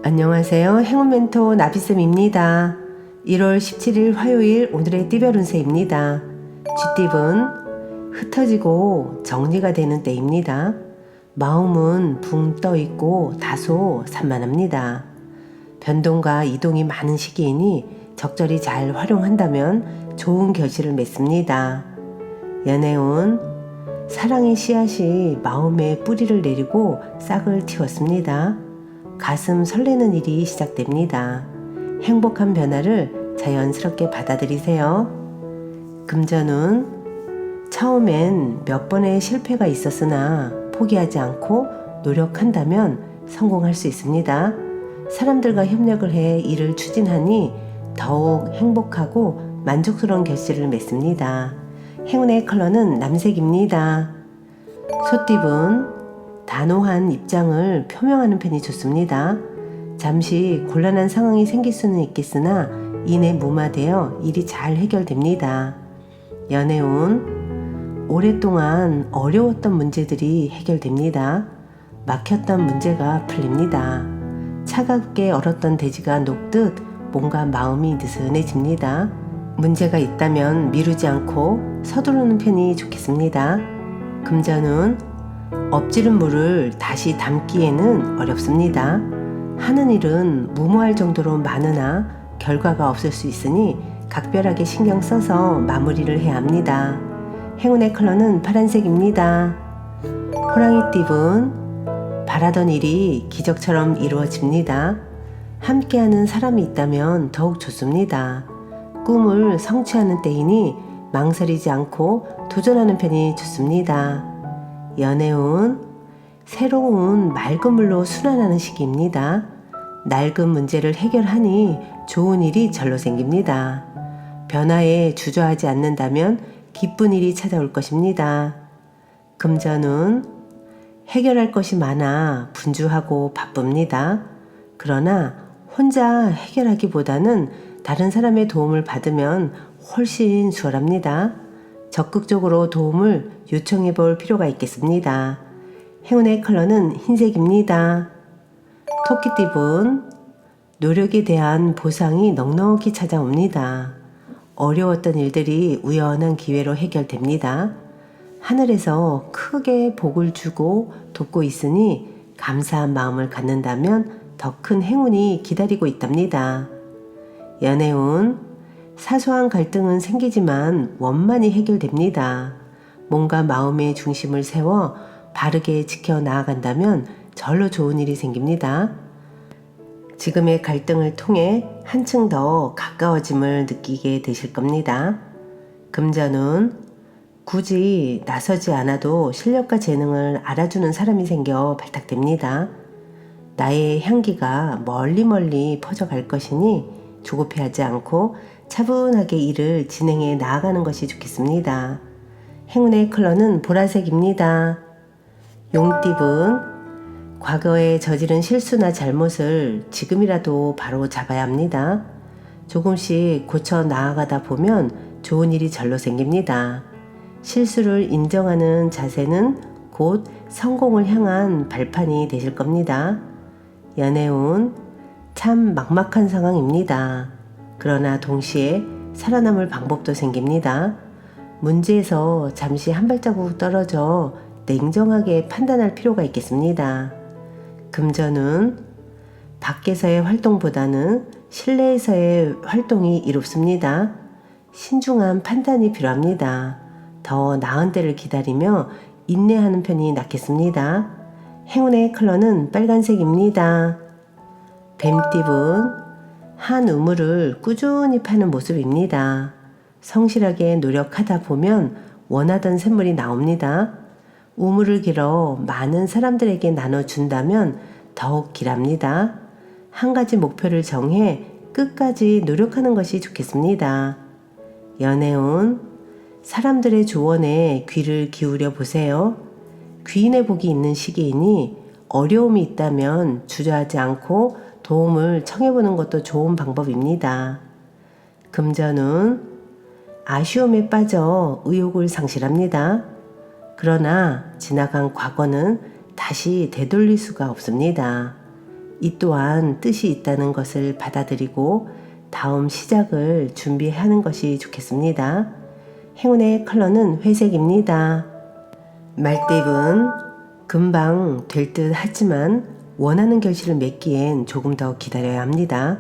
안녕하세요. 행운 멘토 나비쌤입니다. 1월 17일 화요일 오늘의 띠별 운세입니다. 쥐띠분 흩어지고 정리가 되는 때입니다. 마음은 붕 떠 있고 다소 산만합니다. 변동과 이동이 많은 시기이니 적절히 잘 활용한다면 좋은 결실을 맺습니다. 연애운 사랑의 씨앗이 마음에 뿌리를 내리고 싹을 틔웠습니다. 가슴 설레는 일이 시작됩니다. 행복한 변화를 자연스럽게 받아들이세요. 금전운 처음엔 몇 번의 실패가 있었으나 포기하지 않고 노력한다면 성공할 수 있습니다. 사람들과 협력을 해 일을 추진하니 더욱 행복하고 만족스러운 결실을 맺습니다. 행운의 컬러는 남색입니다. 소띠분 단호한 입장을 표명하는 편이 좋습니다. 잠시 곤란한 상황이 생길 수는 있겠으나 이내 무마되어 일이 잘 해결됩니다. 연애운 오랫동안 어려웠던 문제들이 해결됩니다. 막혔던 문제가 풀립니다. 차갑게 얼었던 대지가 녹듯 뭔가 마음이 느슨해집니다. 문제가 있다면 미루지 않고 서두르는 편이 좋겠습니다. 금전운 엎지른 물을 다시 담기에는 어렵습니다. 하는 일은 무모할 정도로 많으나 결과가 없을 수 있으니 각별하게 신경 써서 마무리를 해야 합니다. 행운의 컬러는 파란색입니다. 호랑이띠분 바라던 일이 기적처럼 이루어집니다. 함께하는 사람이 있다면 더욱 좋습니다. 꿈을 성취하는 때이니 망설이지 않고 도전하는 편이 좋습니다. 연애운 새로운 맑은 물로 순환하는 시기입니다. 낡은 문제를 해결하니 좋은 일이 절로 생깁니다. 변화에 주저하지 않는다면 기쁜 일이 찾아올 것입니다. 금전운 해결할 것이 많아 분주하고 바쁩니다. 그러나 혼자 해결하기보다는 다른 사람의 도움을 받으면 훨씬 수월합니다. 적극적으로 도움을 요청해 볼 필요가 있겠습니다. 행운의 컬러는 흰색입니다. 토끼띠분 노력에 대한 보상이 넉넉히 찾아옵니다. 어려웠던 일들이 우연한 기회로 해결됩니다. 하늘에서 크게 복을 주고 돕고 있으니 감사한 마음을 갖는다면 더 큰 행운이 기다리고 있답니다. 연애운 사소한 갈등은 생기지만 원만히 해결됩니다. 몸과 마음의 중심을 세워 바르게 지켜 나아간다면 절로 좋은 일이 생깁니다. 지금의 갈등을 통해 한층 더 가까워짐을 느끼게 되실 겁니다. 금전운 굳이 나서지 않아도 실력과 재능을 알아주는 사람이 생겨 발탁됩니다. 나의 향기가 멀리 퍼져갈 것이니 조급해하지 않고 차분하게 일을 진행해 나아가는 것이 좋겠습니다. 행운의 컬러는 보라색입니다. 용띠분 과거에 저지른 실수나 잘못을 지금이라도 바로 잡아야 합니다. 조금씩 고쳐 나아가다 보면 좋은 일이 절로 생깁니다. 실수를 인정하는 자세는 곧 성공을 향한 발판이 되실 겁니다. 연애운 참 막막한 상황입니다. 그러나 동시에 살아남을 방법도 생깁니다. 문제에서 잠시 한 발자국 떨어져 냉정하게 판단할 필요가 있겠습니다. 금전운 밖에서의 활동보다는 실내에서의 활동이 이롭습니다. 신중한 판단이 필요합니다. 더 나은 때를 기다리며 인내하는 편이 낫겠습니다. 행운의 컬러는 빨간색입니다. 뱀띠분 한 우물을 꾸준히 파는 모습입니다. 성실하게 노력하다 보면 원하던 샘물이 나옵니다. 우물을 길어 많은 사람들에게 나눠준다면 더욱 길합니다. 한 가지 목표를 정해 끝까지 노력하는 것이 좋겠습니다. 연애운 사람들의 조언에 귀를 기울여 보세요. 귀인의 복이 있는 시기이니 어려움이 있다면 주저하지 않고 도움을 청해보는 것도 좋은 방법입니다. 금전운 아쉬움에 빠져 의욕을 상실합니다. 그러나 지나간 과거는 다시 되돌릴 수가 없습니다. 이 또한 뜻이 있다는 것을 받아들이고 다음 시작을 준비하는 것이 좋겠습니다. 행운의 컬러는 회색입니다. 말띠분, 금방 될 듯 하지만 원하는 결실을 맺기엔 조금 더 기다려야 합니다.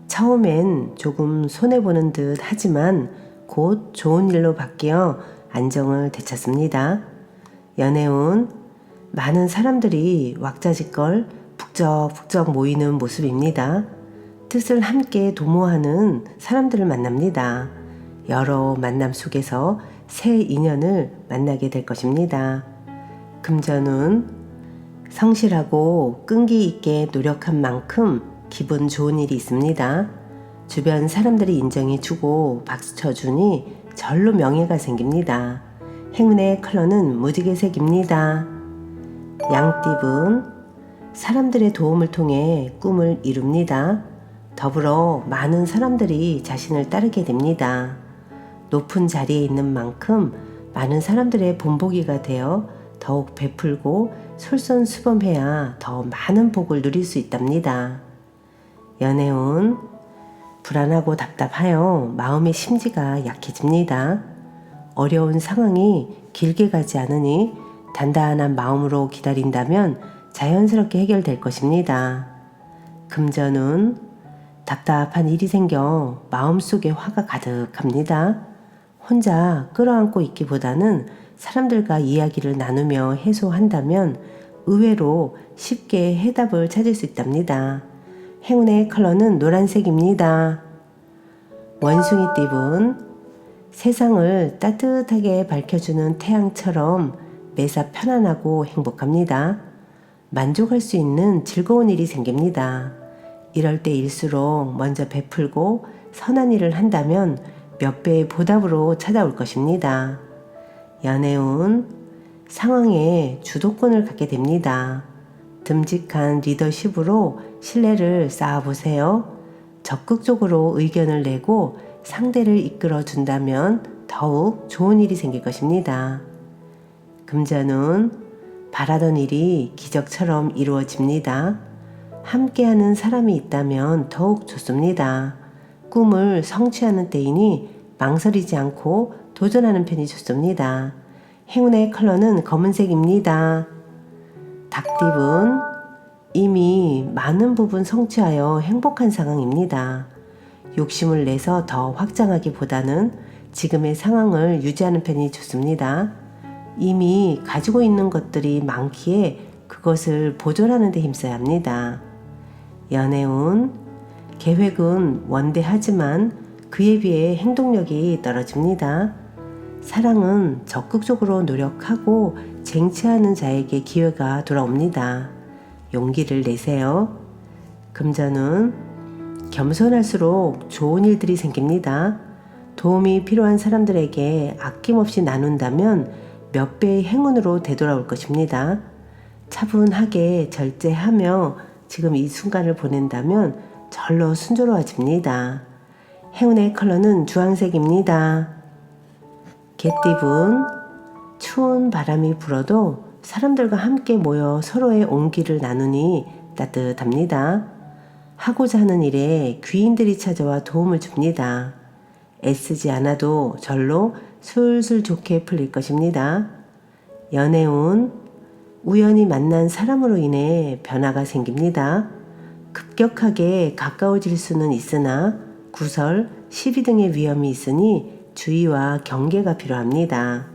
처음엔 조금 손해보는 듯 하지만 곧 좋은 일로 바뀌어 안정을 되찾습니다. 연애운, 많은 사람들이 왁자지껄 북적북적 모이는 모습입니다. 뜻을 함께 도모하는 사람들을 만납니다. 여러 만남 속에서 새 인연을 만나게 될 것입니다. 금전운, 성실하고 끈기 있게 노력한 만큼 기분 좋은 일이 있습니다. 주변 사람들이 인정해주고 박수 쳐주니 절로 명예가 생깁니다. 행운의 컬러는 무지개색입니다. 양띠분, 사람들의 도움을 통해 꿈을 이룹니다. 더불어 많은 사람들이 자신을 따르게 됩니다. 높은 자리에 있는 만큼 많은 사람들의 본보기가 되어 더욱 베풀고 솔선수범해야 더 많은 복을 누릴 수 있답니다. 연애운, 불안하고 답답하여 마음의 심지가 약해집니다. 어려운 상황이 길게 가지 않으니 단단한 마음으로 기다린다면 자연스럽게 해결될 것입니다. 금전운, 답답한 일이 생겨 마음속에 화가 가득합니다. 혼자 끌어안고 있기보다는 사람들과 이야기를 나누며 해소한다면 의외로 쉽게 해답을 찾을 수 있답니다. 행운의 컬러는 노란색입니다. 원숭이띠분, 세상을 따뜻하게 밝혀주는 태양처럼 매사 편안하고 행복합니다. 만족할 수 있는 즐거운 일이 생깁니다. 이럴 때일수록 먼저 베풀고 선한 일을 한다면 몇 배의 보답으로 찾아올 것입니다. 연애운, 상황에 주도권을 갖게 됩니다. 듬직한 리더십으로 신뢰를 쌓아보세요. 적극적으로 의견을 내고 상대를 이끌어 준다면 더욱 좋은 일이 생길 것입니다. 금전운, 바라던 일이 기적처럼 이루어집니다. 함께하는 사람이 있다면 더욱 좋습니다. 꿈을 성취하는 때이니 망설이지 않고 도전하는 편이 좋습니다. 행운의 컬러는 검은색입니다. 닭띠분, 이미 많은 부분 성취하여 행복한 상황입니다. 욕심을 내서 더 확장하기보다는 지금의 상황을 유지하는 편이 좋습니다. 이미 가지고 있는 것들이 많기에 그것을 보존하는 데 힘써야 합니다. 연애운, 계획은 원대하지만 그에 비해 행동력이 떨어집니다. 사랑은 적극적으로 노력하고 쟁취하는 자에게 기회가 돌아옵니다. 용기를 내세요. 금전은 겸손할수록 좋은 일들이 생깁니다. 도움이 필요한 사람들에게 아낌없이 나눈다면 몇 배의 행운으로 되돌아올 것입니다. 차분하게 절제하며 지금 이 순간을 보낸다면 절로 순조로워집니다. 행운의 컬러는 주황색입니다. 개띠분, 추운 바람이 불어도 사람들과 함께 모여 서로의 온기를 나누니 따뜻합니다. 하고자 하는 일에 귀인들이 찾아와 도움을 줍니다. 애쓰지 않아도 절로 술술 좋게 풀릴 것입니다. 연애운, 우연히 만난 사람으로 인해 변화가 생깁니다. 급격하게 가까워질 수는 있으나 구설, 시비 등의 위험이 있으니 주의와 경계가 필요합니다.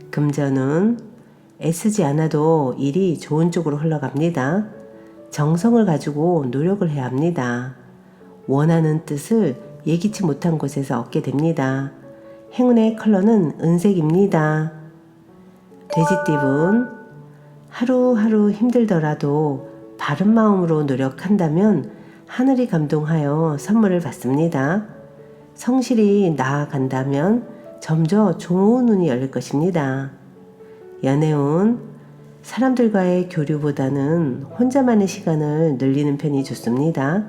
금전은 애쓰지 않아도 일이 좋은 쪽으로 흘러갑니다. 정성을 가지고 노력을 해야 합니다. 원하는 뜻을 예기치 못한 곳에서 얻게 됩니다. 행운의 컬러는 은색입니다. 돼지띠분, 하루하루 힘들더라도 바른 마음으로 노력한다면 하늘이 감동하여 선물을 받습니다. 성실히 나아간다면 점점 좋은 운이 열릴 것입니다. 연애운, 사람들과의 교류보다는 혼자만의 시간을 늘리는 편이 좋습니다.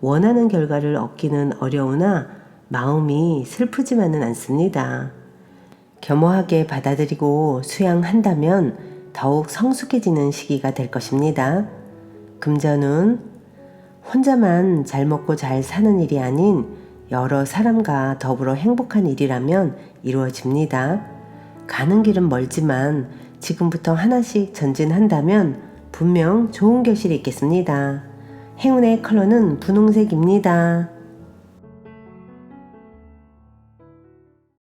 원하는 결과를 얻기는 어려우나 마음이 슬프지만은 않습니다. 겸허하게 받아들이고 수양한다면 더욱 성숙해지는 시기가 될 것입니다. 금전운, 혼자만 잘 먹고 잘 사는 일이 아닌 여러 사람과 더불어 행복한 일이라면 이루어집니다. 가는 길은 멀지만 지금부터 하나씩 전진한다면 분명 좋은 결실이 있겠습니다. 행운의 컬러는 분홍색입니다.